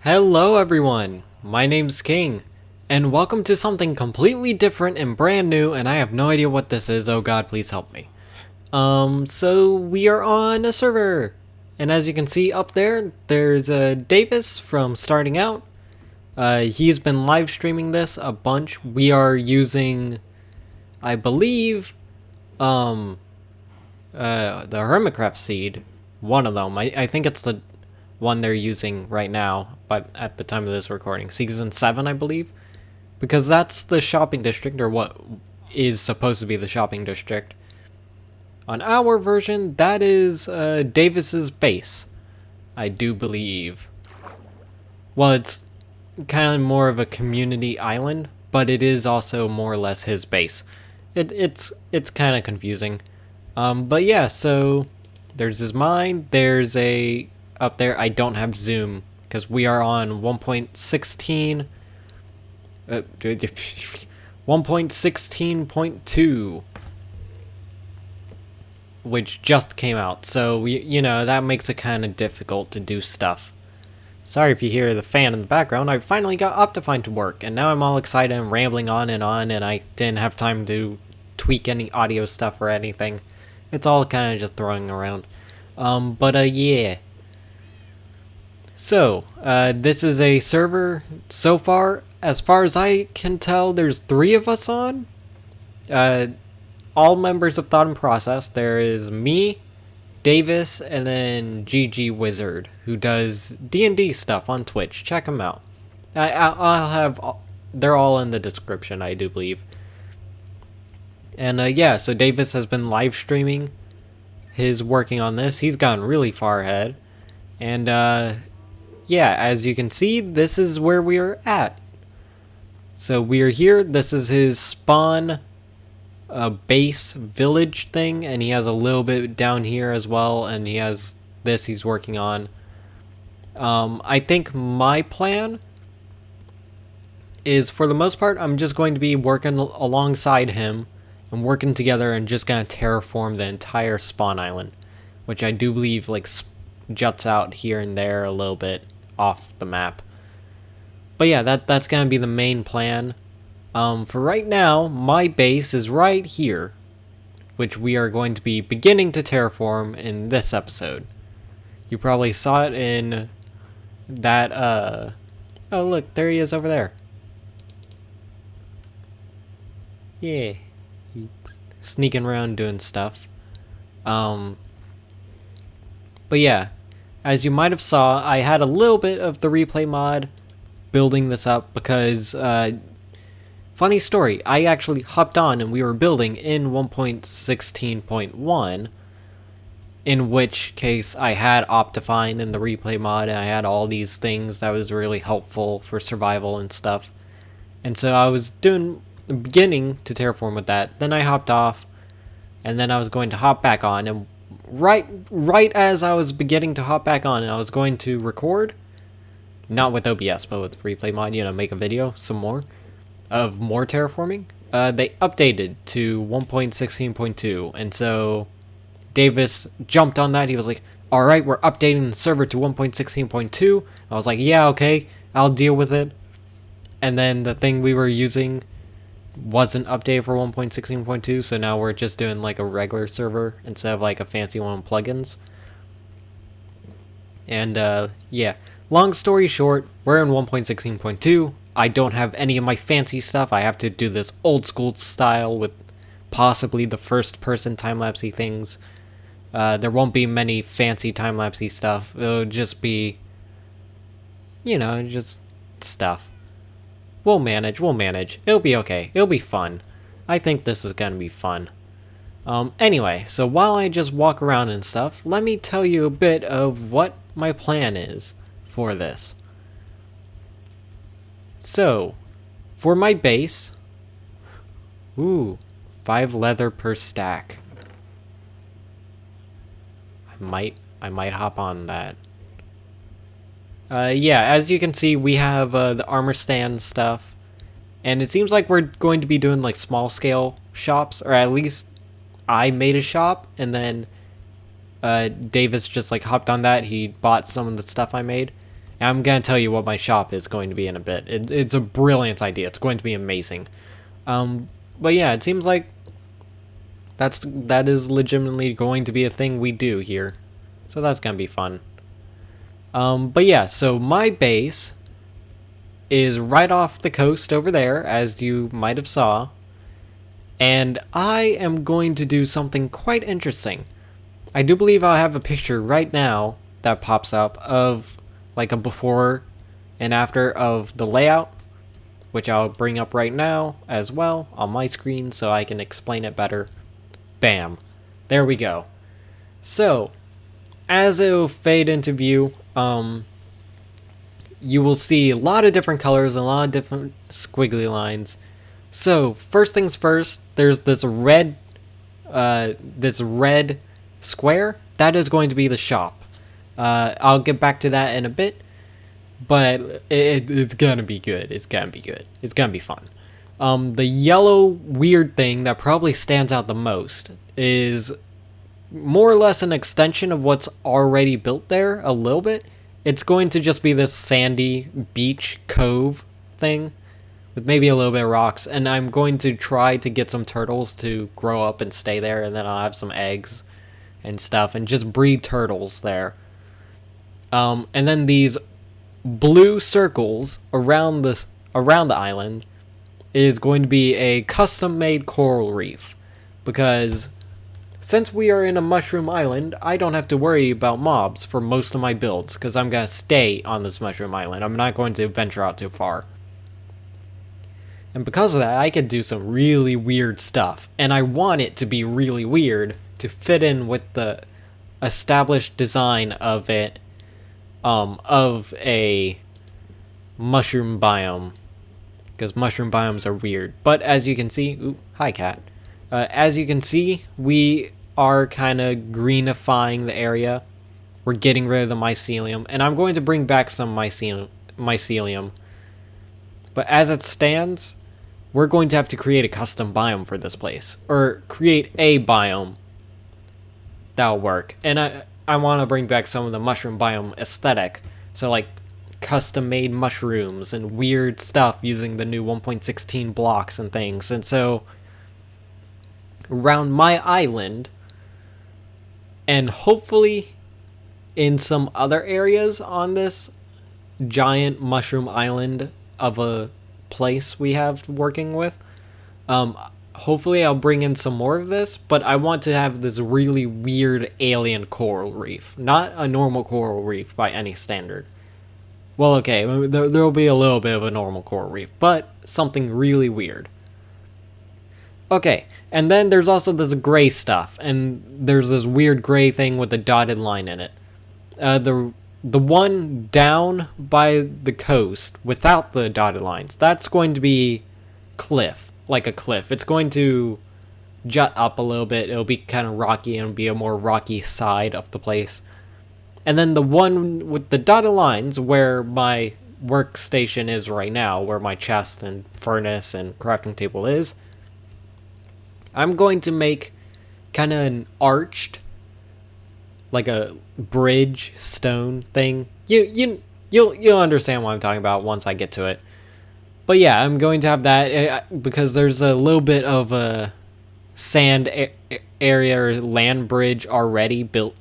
Hello everyone, my name's King, and welcome to something completely different and brand new, and I have no idea what this is. Oh god, please help me. So we are on a server, and as you can see up there, there's Davis from Starting Out. He's been live streaming this a bunch. We are using, I believe, the Hermitcraft seed, one of them. I think it's the one they're using right now, but at the time of this recording, season 7, I believe, because that's the shopping district, or what is supposed to be the shopping district. On our version, that is Davis's base, I do believe. Well, it's kind of more of a community island, but it is also more or less his base. It's kind of confusing, but yeah. So there's his mine. There's a up there. I don't have zoom because we are on 1.16 1.16.2, which just came out, so you know, that makes it kind of difficult to do stuff. Sorry if you hear the fan in the background. I finally got Optifine to work, and now I'm all excited and rambling on, and I didn't have time to tweak any audio stuff or anything. It's all kind of just throwing around. Yeah. So, this is a server. So far as I can tell, there's 3 of us on. All members of Thought and Process. There is me, Davis, and then GGWizard, who does D&D stuff on Twitch. Check him out. I'll have, they're all in the description, I do believe. And yeah, so Davis has been live streaming his working on this. He's gotten really far ahead. And yeah, as you can see, this is where we are at. So we are here. This is his spawn base village thing, and he has a little bit down here as well, and he has this he's working on. I think my plan is, for the most part, I'm just going to be working alongside him and working together and just gonna terraform the entire spawn island, which I do believe like juts out here and there a little bit off the map. But yeah, that's gonna be the main plan. For right now, my base is right here, which we are going to be beginning to terraform in this episode. You probably saw it in that, oh look, there he is over there. Yeah, he's sneaking around doing stuff. But yeah, as you might have saw, I had a little bit of the replay mod building this up because, funny story, I actually hopped on and we were building in 1.16.1, in which case I had Optifine in the replay mod, and I had all these things that was really helpful for survival and stuff. And so I was beginning to terraform with that. Then I hopped off, and then I was going to hop back on, and right as I was beginning to hop back on and I was going to record, not with OBS but with replay mod, you know, make a video some more of more terraforming, they updated to 1.16.2, and so Davis jumped on that. He was like, alright, we're updating the server to 1.16.2. I was like, yeah, okay, I'll deal with it. And then the thing we were using wasn't updated for 1.16.2, so now we're just doing like a regular server instead of like a fancy one with plugins. And yeah, long story short, we're in 1.16.2. I don't have any of my fancy stuff. I have to do this old school style with possibly the first person time-lapsey things. There won't be many fancy time-lapsey stuff. It'll just be, just stuff. We'll manage. It'll be okay. It'll be fun. I think this is gonna be fun. Anyway, so while I just walk around and stuff, let me tell you a bit of what my plan is for this. So, for my base, 5 leather per stack. I might hop on that. Yeah, as you can see, we have the armor stand stuff, and it seems like we're going to be doing like small scale shops, or at least I made a shop, and then Davis just like hopped on that. He bought some of the stuff I made. And I'm gonna tell you what my shop is going to be in a bit. It's a brilliant idea. It's going to be amazing. But yeah, it seems like that is legitimately going to be a thing we do here, so that's gonna be fun. But yeah, so my base is right off the coast over there, as you might have saw, and I am going to do something quite interesting. I do believe I'll have a picture right now that pops up of like a before and after of the layout, which I'll bring up right now as well on my screen so I can explain it better. Bam. There we go. So, as it'll fade into view, you will see a lot of different colors and a lot of different squiggly lines. So, first things first, there's this red square. That is going to be the shop. I'll get back to that in a bit, but it's gonna be good. It's gonna be fun. The yellow weird thing that probably stands out the most is more or less an extension of what's already built there a little bit. It's going to just be this sandy beach cove thing with maybe a little bit of rocks, and I'm going to try to get some turtles to grow up and stay there, and then I'll have some eggs and stuff and just breed turtles there. And then these blue circles around the island is going to be a custom-made coral reef, because since we are in a mushroom island, I don't have to worry about mobs for most of my builds, because I'm going to stay on this mushroom island. I'm not going to venture out too far. And because of that, I can do some really weird stuff, and I want it to be really weird to fit in with the established design of it, of a mushroom biome, because mushroom biomes are weird. But as you can see, hi cat. As you can see, we are kind of greenifying the area. We're getting rid of the mycelium, and I'm going to bring back some mycelium. But as it stands, we're going to have to create a custom biome for this place, or create a biome that'll work. And I want to bring back some of the mushroom biome aesthetic, so like custom-made mushrooms and weird stuff using the new 1.16 blocks and things. And so around my island, and hopefully in some other areas on this giant mushroom island of a place we have working with, hopefully I'll bring in some more of this, but I want to have this really weird alien coral reef. Not a normal coral reef by any standard. Well, okay, there'll be a little bit of a normal coral reef, but something really weird. Okay, and then there's also this gray stuff, and there's this weird gray thing with a dotted line in it. The one down by the coast without the dotted lines, that's going to be cliff, like a cliff. It's going to jut up a little bit. It'll be kind of rocky, and it'll be a more rocky side of the place. And then the one with the dotted lines, where my workstation is right now, where my chest and furnace and crafting table is, I'm going to make kind of an arched, like a bridge stone thing. You'll understand what I'm talking about once I get to it. But yeah, I'm going to have that because there's a little bit of a sand area or land bridge already built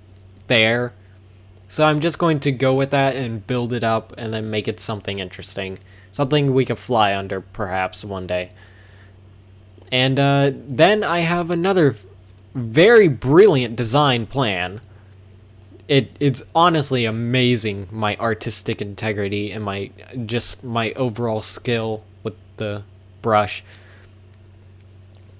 there. So I'm just going to go with that and build it up and then make it something interesting. Something we could fly under perhaps one day. And then I have another very brilliant design plan. It's honestly amazing, my artistic integrity and my overall skill with the brush.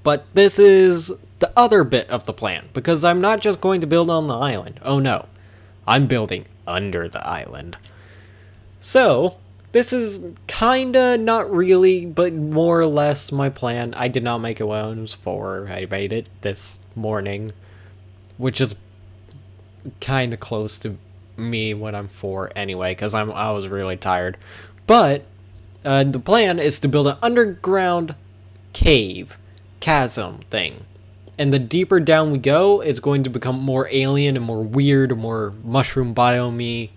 But this is the other bit of the plan, because I'm not just going to build on the island. Oh no, I'm building under the island. So this is kinda, not really, but more or less my plan. I did not make it when I was 4. I made it this morning, which is kind of close to me when I'm 4 anyway, because I was really tired. But the plan is to build an underground chasm thing, and the deeper down we go, it's going to become more alien and more weird, more mushroom biome.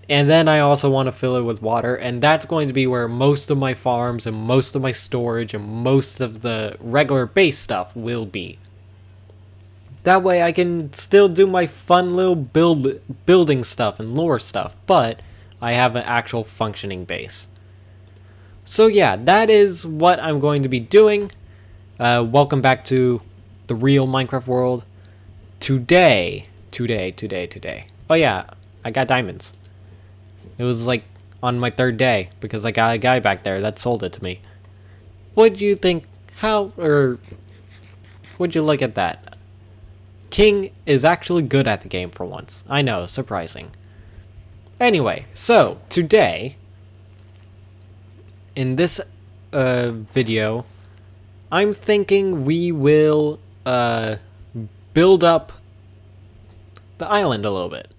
And then I also want to fill it with water, and that's going to be where most of my farms and most of my storage and most of the regular base stuff will be. That way I can still do my fun little building stuff and lore stuff, but I have an actual functioning base. So yeah, that is what I'm going to be doing. Welcome back to the real Minecraft world. Today. Oh yeah, I got diamonds. It was like on my 3rd day, because I got a guy back there that sold it to me. What'd you think? Would you look at that? King is actually good at the game for once. I know, surprising. Anyway, so today, in this video, I'm thinking we will build up the island a little bit.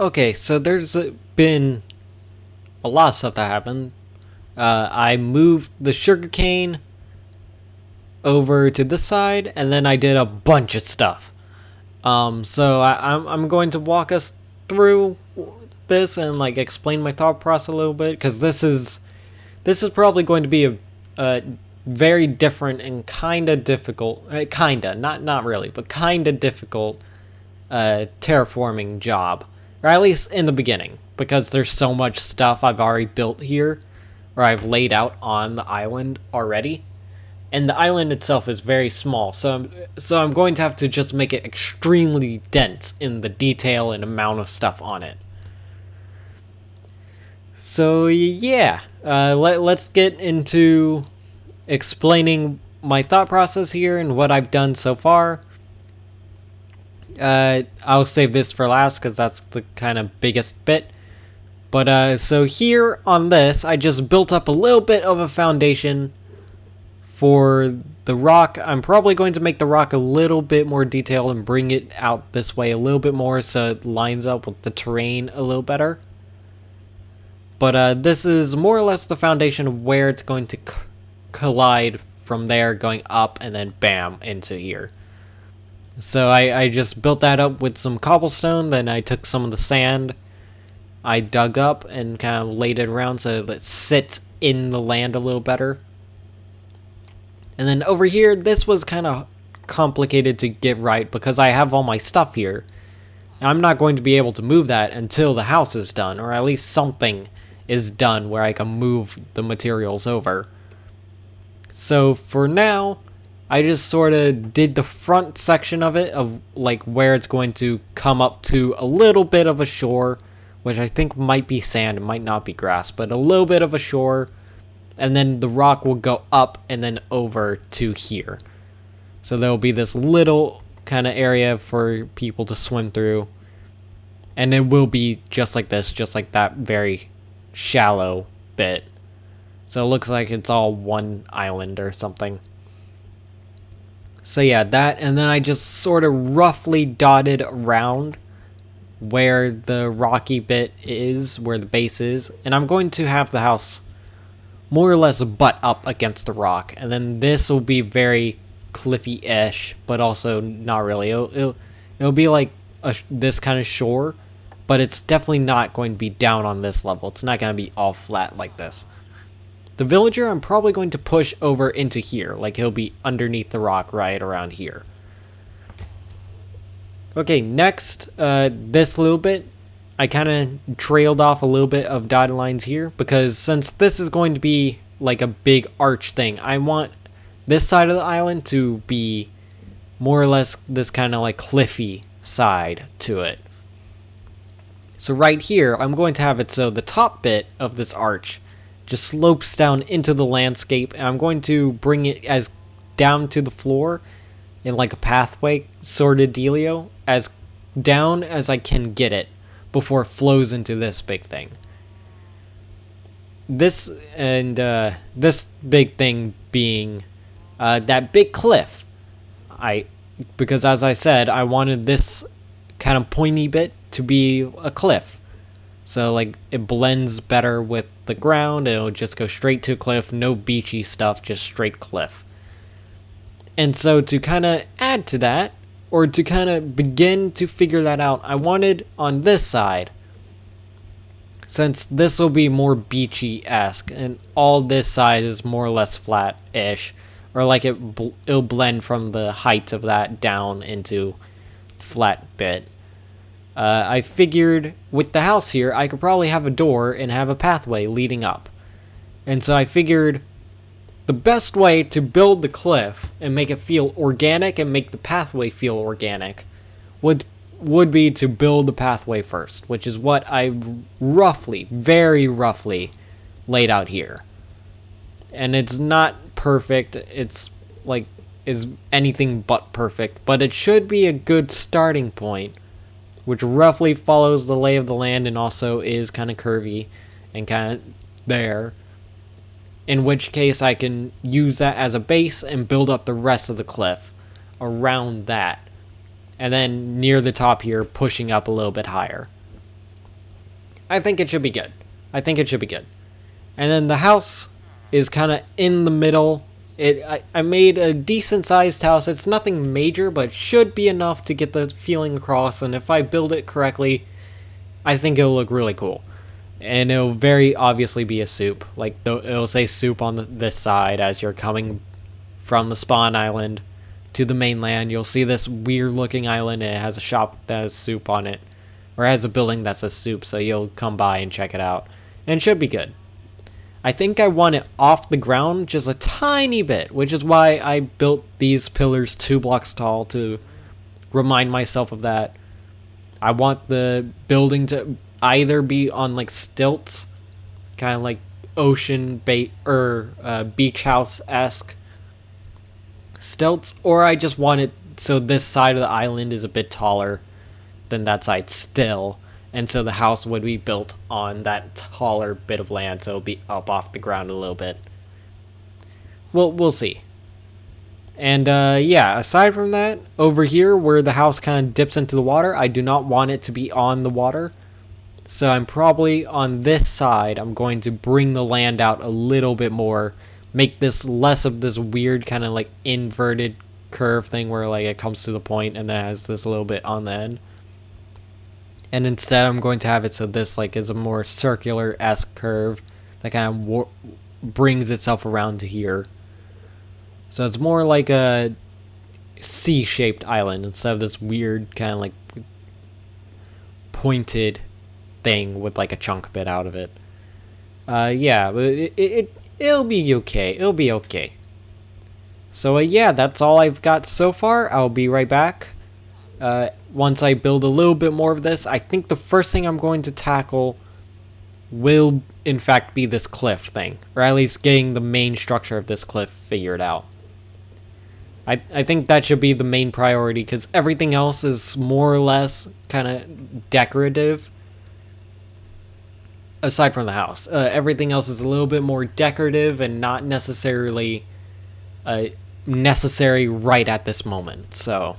Okay, so there's been a lot of stuff that happened. I moved the sugarcane over to this side, and then I did a bunch of stuff. So I'm going to walk us through this and like explain my thought process a little bit, because this is probably going to be a very different and kind of difficult, not really, but kind of difficult terraforming job. Or at least in the beginning, because there's so much stuff I've already built here, or I've laid out on the island already. And the island itself is very small, so I'm going to have to just make it extremely dense in the detail and amount of stuff on it. So yeah, let's get into explaining my thought process here and what I've done so far. I'll save this for last because that's the kind of biggest bit. But so here on this, I just built up a little bit of a foundation for the rock. I'm probably going to make the rock a little bit more detailed and bring it out this way a little bit more so it lines up with the terrain a little better. But this is more or less the foundation of where it's going to collide from there, going up and then bam into here. So I just built that up with some cobblestone, then I took some of the sand, I dug up and kind of laid it around so that it sits in the land a little better. And then over here, this was kind of complicated to get right because I have all my stuff here. I'm not going to be able to move that until the house is done, or at least something is done where I can move the materials over. So for now, I just sort of did the front section of it, of like where it's going to come up to a little bit of a shore, which I think might be sand, it might not be grass, but a little bit of a shore, and then the rock will go up and then over to here. So there will be this little kind of area for people to swim through, and it will be just like this, just like that very shallow bit So it looks like it's all one island or something. So yeah, that, and then I just sort of roughly dotted around where the rocky bit is, where the base is, and I'm going to have the house more or less butt up against the rock, and then this will be very cliffy-ish, but also not really. It'll be like this kind of shore, but it's definitely not going to be down on this level. It's not going to be all flat like this. The villager I'm probably going to push over into here, like he'll be underneath the rock right around here. Okay, next, this little bit, I kind of trailed off a little bit of dotted lines here, because since this is going to be like a big arch thing, I want this side of the island to be more or less this kind of like cliffy side to it. So right here, I'm going to have it so the top bit of this arch just slopes down into the landscape, and I'm going to bring it as down to the floor in like a pathway sort of dealio, as down as I can get it before it flows into this big thing. This and this big thing being that big cliff. Because as I said, I wanted this kind of pointy bit to be a cliff. So like it blends better with the ground, and it'll just go straight to a cliff, no beachy stuff, just straight cliff. And so to kind of add to that, or to kind of begin to figure that out, I wanted on this side, since this will be more beachy-esque, and all this side is more or less flat-ish, or like it'll blend from the height of that down into flat bit. I figured with the house here, I could probably have a door and have a pathway leading up. And so I figured the best way to build the cliff and make it feel organic and make the pathway feel organic would be to build the pathway first, which is what I very roughly laid out here. And it's not perfect, it's like is anything but perfect, but it should be a good starting point, which roughly follows the lay of the land and also is kind of curvy and kind of there. In which case I can use that as a base and build up the rest of the cliff around that. And then near the top here, pushing up a little bit higher. I think it should be good. And then the house is kind of in the middle. I made a decent sized house. It's nothing major, but it should be enough to get the feeling across. And if I build it correctly, I think it'll look really cool. And it'll very obviously be a soup. Like it'll say soup on this side as you're coming from the spawn island to the mainland. You'll see this weird looking island, and it has a shop that has soup on it, or has a building that says soup, so you'll come by and check it out. And it should be good. I think I want it off the ground just a tiny bit, which is why I built these pillars 2 blocks tall to remind myself of that. I want the building to either be on like stilts, kind of like ocean bait or beach house-esque stilts, or I just want it so this side of the island is a bit taller than that side still, and so the house would be built on that taller bit of land, so it'll be up off the ground a little bit. Well, we'll see. And yeah, aside from that, over here where the house kind of dips into the water, I do not want it to be on the water. So I'm probably on this side, I'm going to bring the land out a little bit more, make this less of this weird kind of like inverted curve thing where like it comes to the point and then has this little bit on the end. And instead I'm going to have it so this like is a more circular-esque curve that kind of brings itself around to here. So it's more like a C-shaped island instead of this weird kind of like pointed thing with like a chunk bit out of it. Yeah, but it'll be okay. So yeah, that's all I've got so far. I'll be right back. Once I build a little bit more of this, I think the first thing I'm going to tackle will in fact be this cliff thing, or at least getting the main structure of this cliff figured out. I think that should be the main priority, because everything else is more or less kind of decorative. aside from the house. Everything else is a little bit more decorative and not necessarily necessary right at this moment. So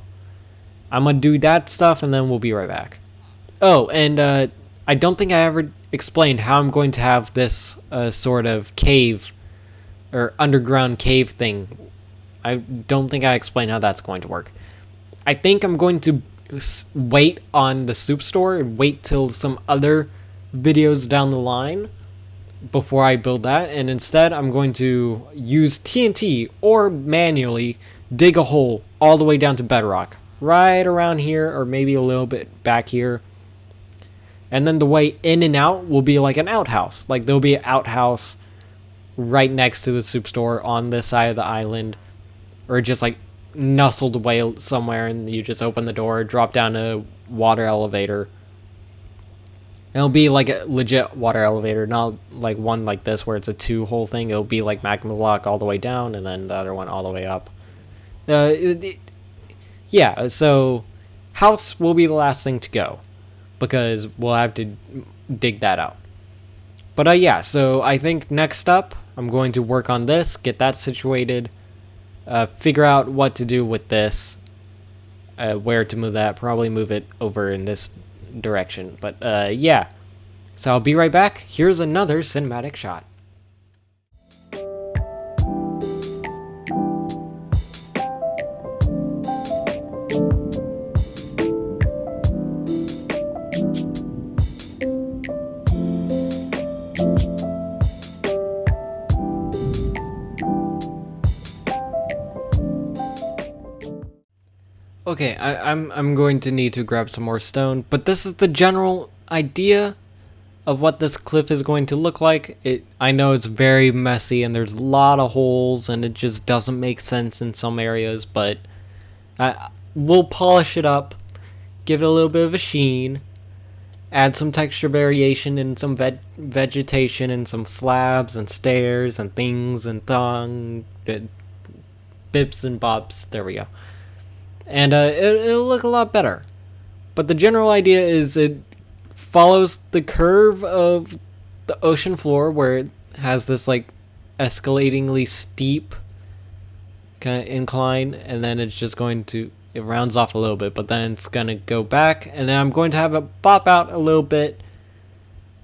I'm gonna do that stuff and then we'll be right back. Oh, and I don't think I ever explained how I'm going to have this sort of cave or underground cave thing. I don't think I explained how that's going to work. I think I'm going to wait on the soup store and wait till some other videos down the line before I build that, and instead I'm going to use TNT or manually dig a hole all the way down to bedrock, right around here or maybe a little bit back here. And then the way in and out will be like an outhouse. Like there'll be an outhouse right next to the soup store on this side of the island, or just like nestled away somewhere, and you just open the door, drop down a water elevator. It'll be like a legit water elevator, not like one like this where it's a two-hole thing. It'll be like magma block all the way down and then the other one all the way up. Yeah, so house will be the last thing to go because we'll have to dig that out. But yeah, so I think next up I'm going to work on this, get that situated, figure out what to do with this, where to move that, probably move it over in this direction. But yeah, so I'll be right back. Here's another cinematic shot. Okay, I'm going to need to grab some more stone, but this is the general idea of what this cliff is going to look like. I know it's very messy and there's a lot of holes and it just doesn't make sense in some areas, but we'll polish it up, give it a little bit of a sheen, add some texture variation and some vegetation and some slabs and stairs and things and bips and bobs. There we go. And it'll look a lot better. But the general idea is it follows the curve of the ocean floor, where it has this like escalatingly steep kind of incline, and then it's just going to, it rounds off a little bit, but then it's gonna go back, and then I'm going to have it pop out a little bit.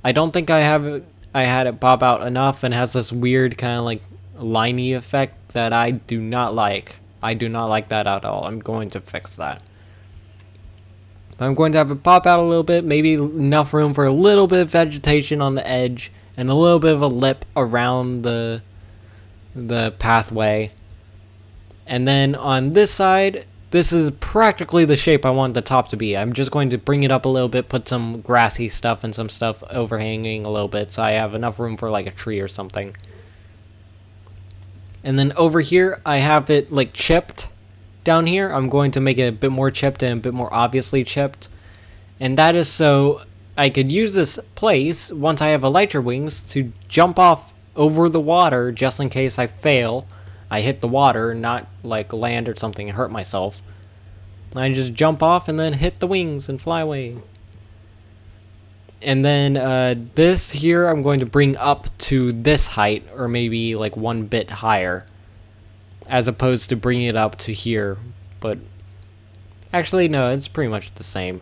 I don't think I had it pop out enough, and has this weird kind of like liney effect that I do not like. I do not like that at all. I'm going to fix that. I'm going to have it pop out a little bit, maybe enough room for a little bit of vegetation on the edge and a little bit of a lip around the pathway. And then on this side, this is practically the shape I want the top to be. I'm just going to bring it up a little bit, put some grassy stuff and some stuff overhanging a little bit so I have enough room for like a tree or something. And then over here, I have it like chipped down here. I'm going to make it a bit more chipped and a bit more obviously chipped. And that is so I could use this place, once I have elytra wings, to jump off over the water just in case I fail. I hit the water, not like land or something and hurt myself. I just jump off and then hit the wings and fly away. And then this here I'm going to bring up to this height, or maybe like one bit higher, as opposed to bringing it up to here. But actually no, it's pretty much the same.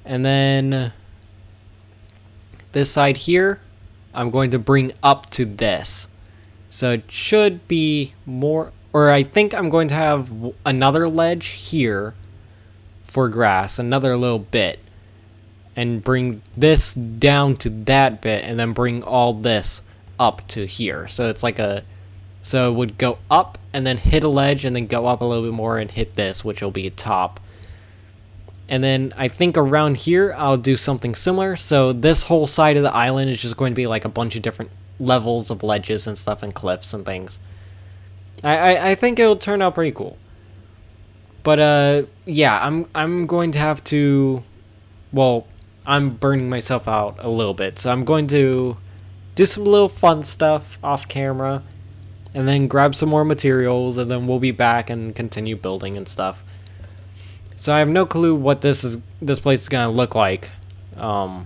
And then this side here I'm going to bring up to this, so it should be more, or I think I'm going to have another ledge here for grass, another little bit, and bring this down to that bit, and then bring all this up to here. So it's like so it would go up and then hit a ledge and then go up a little bit more and hit this, which will be a top. And then I think around here I'll do something similar. So this whole side of the island is just going to be like a bunch of different levels of ledges and stuff and cliffs and things. I think it'll turn out pretty cool. But yeah, I'm going to have to, well, I'm burning myself out a little bit, so I'm going to do some little fun stuff off camera and then grab some more materials, and then we'll be back and continue building and stuff. So I have no clue what this place is gonna look like. Well,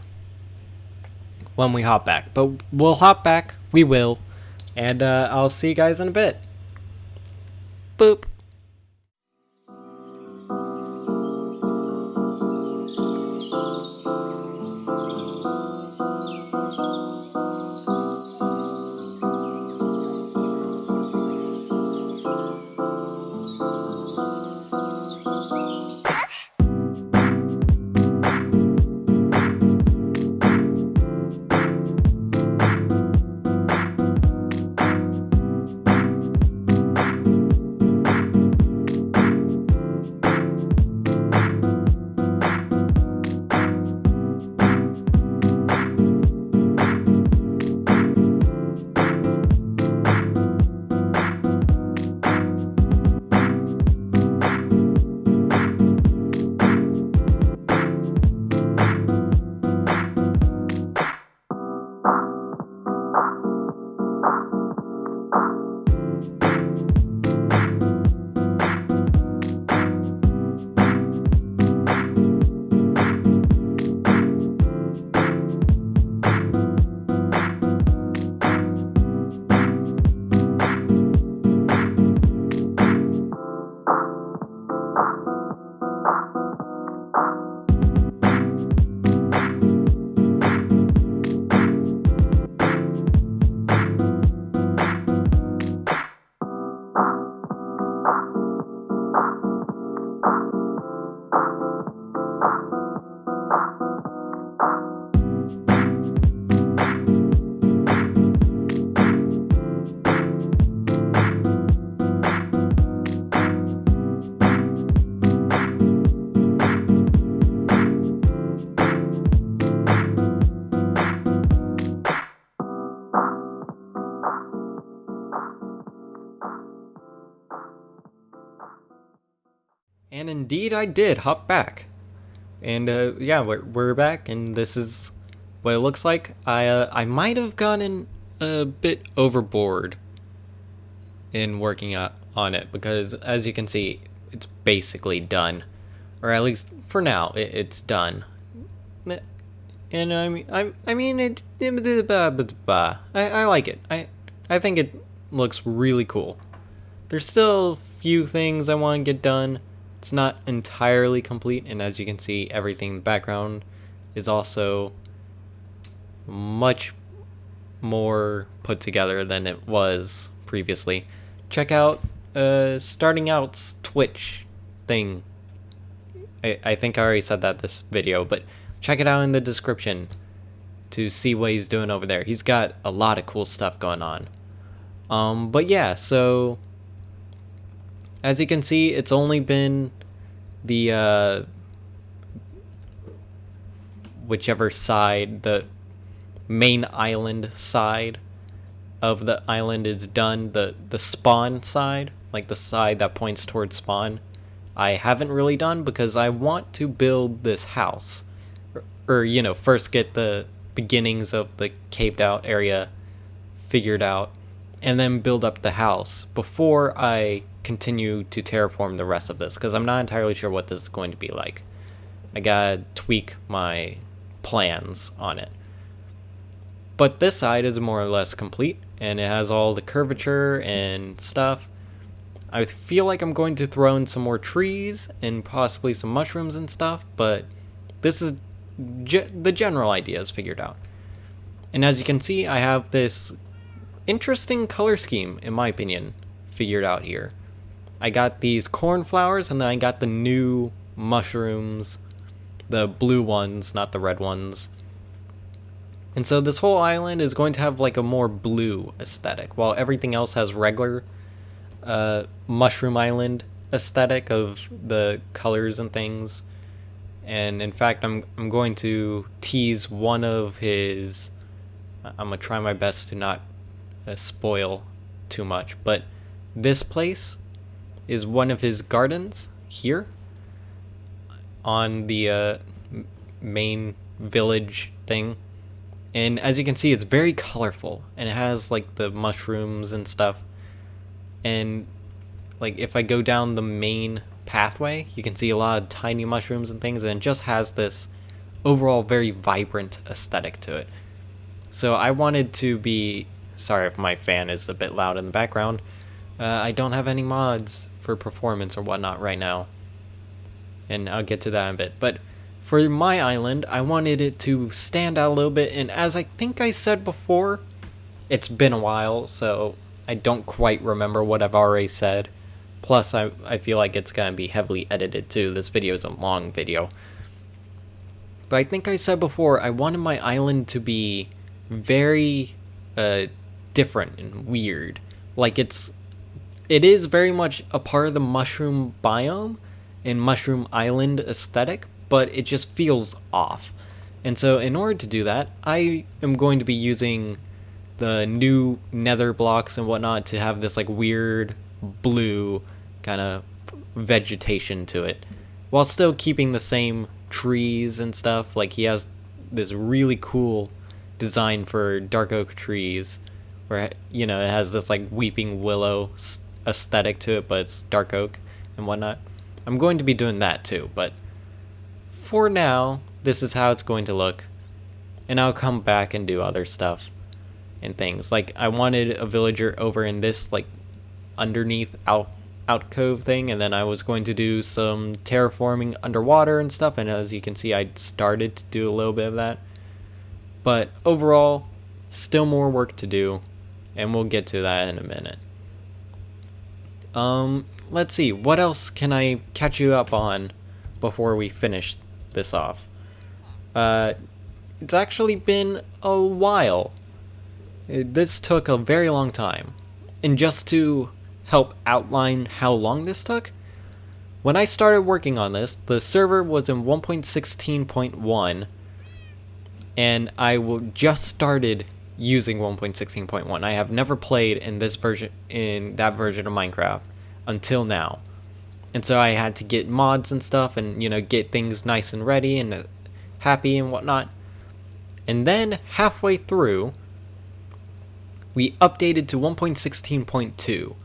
when we hop back. But we'll hop back, we will, and I'll see you guys in a bit. Boop. And indeed I did hop back. And yeah, we're back, and this is what it looks like. I might have gone a bit overboard in working on it, because as you can see, it's basically done. Or at least for now, it's done. And I mean I like it. I think it looks really cool. There's still a few things I want to get done. It's not entirely complete, and as you can see, everything in the background is also much more put together than it was previously. Check out Starting Out's Twitch thing. I think I already said that this video, but check it out in the description to see what he's doing over there. He's got a lot of cool stuff going on. But yeah, so as you can see, it's only been the whichever side, the main island side of the island is done. The spawn side, like the side that points towards spawn, I haven't really done because I want to build this house. Or you know, first get the beginnings of the caved out area figured out, and then build up the house before I continue to terraform the rest of this, because I'm not entirely sure what this is going to be like. I gotta tweak my plans on it. But this side is more or less complete, and it has all the curvature and stuff. I feel like I'm going to throw in some more trees and possibly some mushrooms and stuff, but this is the general idea is figured out. And as you can see, I have this interesting color scheme, in my opinion, figured out here. I got these cornflowers, and then I got the new mushrooms, the blue ones, not the red ones. And so this whole island is going to have like a more blue aesthetic, while everything else has regular mushroom island aesthetic of the colors and things. And in fact, I'm going to tease one of his. I'm gonna try my best to not spoil too much, but this place is one of his gardens here on the main village thing. And as you can see, it's very colorful, and it has like the mushrooms and stuff. And like if I go down the main pathway, you can see a lot of tiny mushrooms and things, and it just has this overall very vibrant aesthetic to it. So I wanted to be... Sorry if my fan is a bit loud in the background. I don't have any mods for performance or whatnot right now. And I'll get to that in a bit. But for my island, I wanted it to stand out a little bit. And as I think I said before, it's been a while, so I don't quite remember what I've already said. Plus, I feel like it's going to be heavily edited too. This video is a long video. But I think I said before, I wanted my island to be very different and weird. Like it is very much a part of the mushroom biome and mushroom island aesthetic, but it just feels off. And so in order to do that, I am going to be using the new nether blocks and whatnot to have this like weird blue kind of vegetation to it, while still keeping the same trees and stuff. Like he has this really cool design for dark oak trees where, you know, it has this like weeping willow aesthetic to it, but it's dark oak and whatnot. I'm going to be doing that too, but for now this is how it's going to look, and I'll come back and do other stuff and things. Like I wanted a villager over in this like underneath alcove thing, and then I was going to do some terraforming underwater and stuff, and as you can see I started to do a little bit of that. But overall, still more work to do, and we'll get to that in a minute. Let's see, what else can I catch you up on before we finish this off? It's actually been a while. This took a very long time. And just to help outline how long this took, when I started working on this, the server was in 1.16.1, and I just started using 1.16.1. I have never played in that version of Minecraft until now. And so I had to get mods and stuff and, you know, get things nice and ready and happy and whatnot. And then halfway through, we updated to 1.16.2.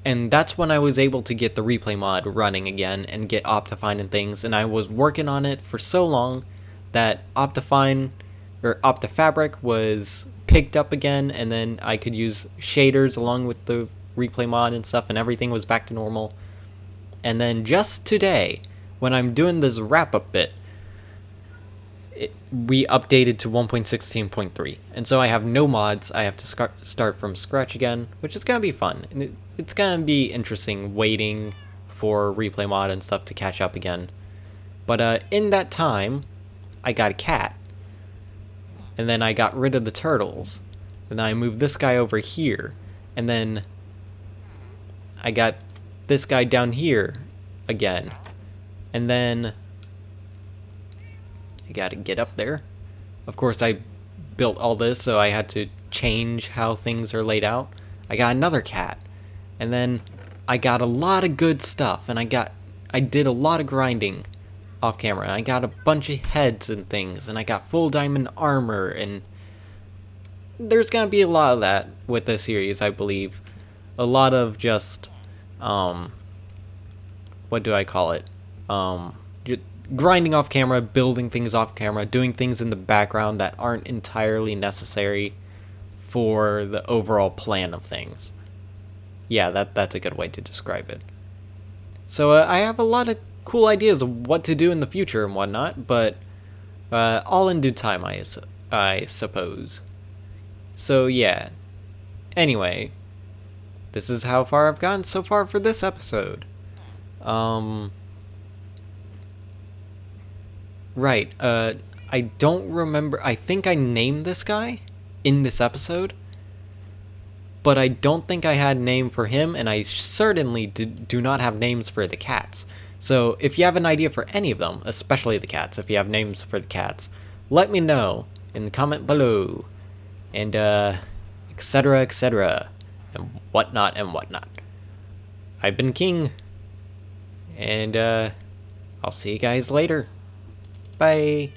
And that's when I was able to get the replay mod running again and get Optifine and things. And I was working on it for so long that Optifabric was picked up again, and then I could use shaders along with the replay mod and stuff, and everything was back to normal. And then just today, when I'm doing this wrap-up bit, we updated to 1.16.3, and so I have no mods. I have to start from scratch again, which is gonna be fun, and it's gonna be interesting waiting for replay mod and stuff to catch up again. But in that time, I got a cat, and then I got rid of the turtles, and then I moved this guy over here, and then I got this guy down here again, and then I gotta get up there. Of course, I built all this, so I had to change how things are laid out. I got another cat, and then I got a lot of good stuff, and I did a lot of grinding off camera. I got a bunch of heads and things, and I got full diamond armor, and there's gonna be a lot of that with this series, I believe. A lot of just, what do I call it? Just grinding off camera, building things off camera, doing things in the background that aren't entirely necessary for the overall plan of things. Yeah, that's a good way to describe it. So I have a lot of cool ideas of what to do in the future and whatnot, but all in due time, I suppose. So yeah. Anyway, this is how far I've gone so far for this episode. Right, I don't remember. I think I named this guy in this episode, but I don't think I had a name for him, and I certainly do not have names for the cats. So if you have an idea for any of them, especially the cats, if you have names for the cats, let me know in the comment below, and etc, etc, and whatnot and whatnot. I've been King, and I'll see you guys later. Bye.